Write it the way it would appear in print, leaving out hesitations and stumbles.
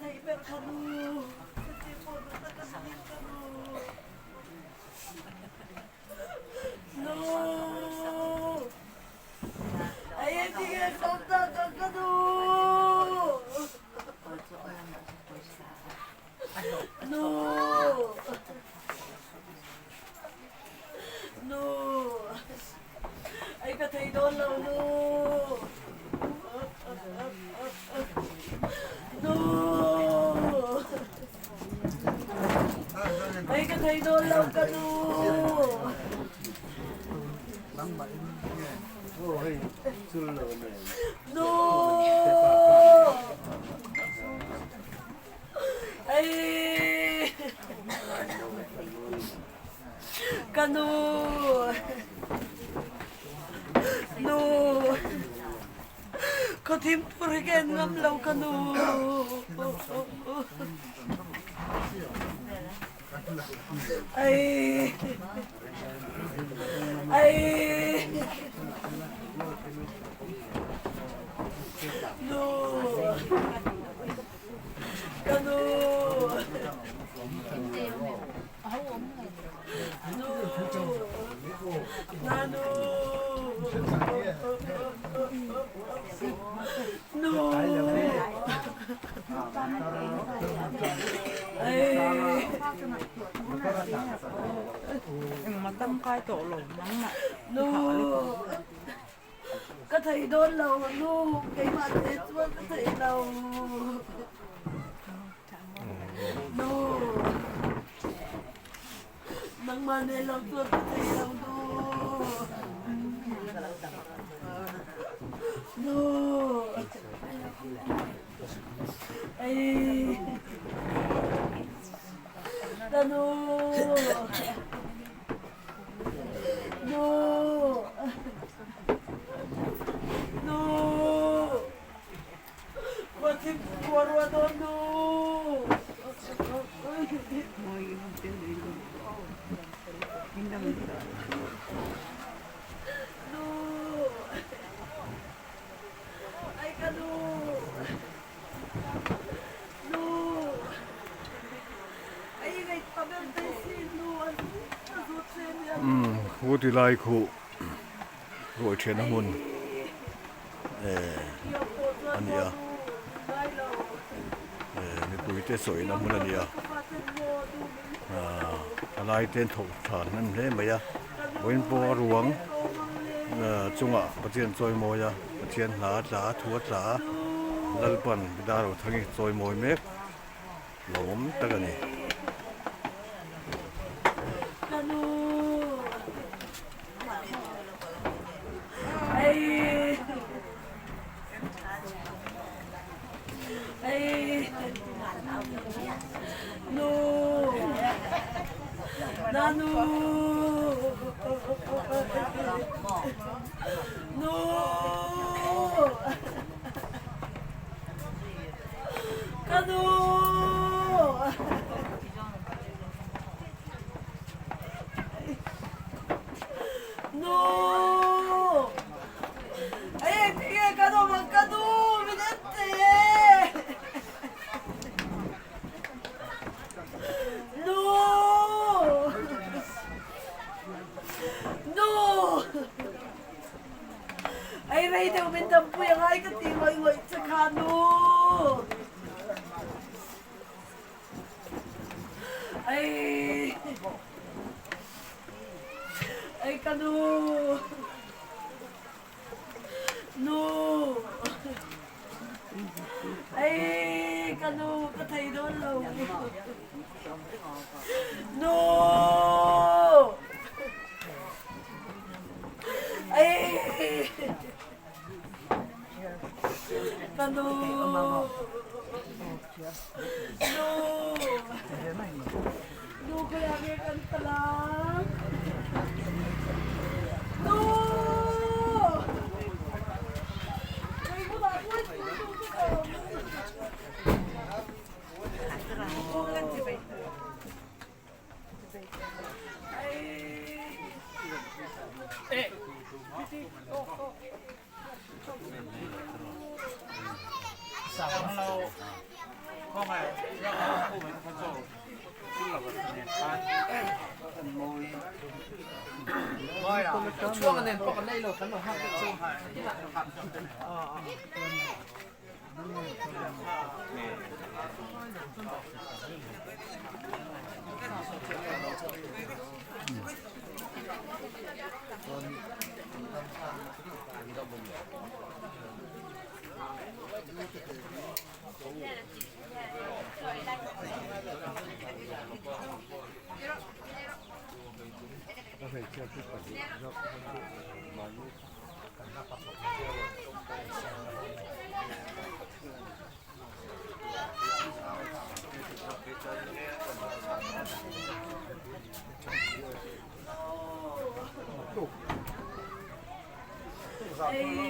hyper ka no. Kasi po, nagkakasalit ka no. No! Ay, hindi ka salta ka no! No! No! Ay, katay doon lang no! No! Ay, katay doon lang ka no! No! Ay! Kanu! No! Katimpurigan ngamlaw kanu! Ay! Ay! No! Kanu! No! Nanu! No! Ay! Matam khai tổ lủng nắng nặng. No! Có thầy đôn lầu no! Cái mặt thế chúa có thầy lầu! No! Nang mane lang chúa có thầy lầu no! No! Ay! Ano? No! No! Bakit warwa doon no? Ngồi không tiêu đi luôn. Nhưng đâm No! Ay ka no! No! Ay ngay pabentay si no! Hú thì lai khu rồi trên nó môn anh nhỉ cái bụi tết sỏi nó môn anh nhỉ lai tên thổ sản nên thế mấy à bên bò ruộng chung ạ bắt chuyện trôi mồi à bắt chuyện lá giá thuốc giá lal pan đa rồi thằng trôi mồi mép lốm tất cả này No! Nanu! No! Kanu! No! Ay, tigil ka naman kanu! Minente! No! No! Ay, may daw mintampo yung ay katiway-way sa kano! Ay! Ay, kano! No! Ay, kano! Katay doon lang! No! Ay! Kano! No! No, kaya kaya kanta lang! No! Ay, wala ko! Sa ช่วงอันนั้นพวกกันได้หรอกขันหลอกห้ามกันช่วง ไอ้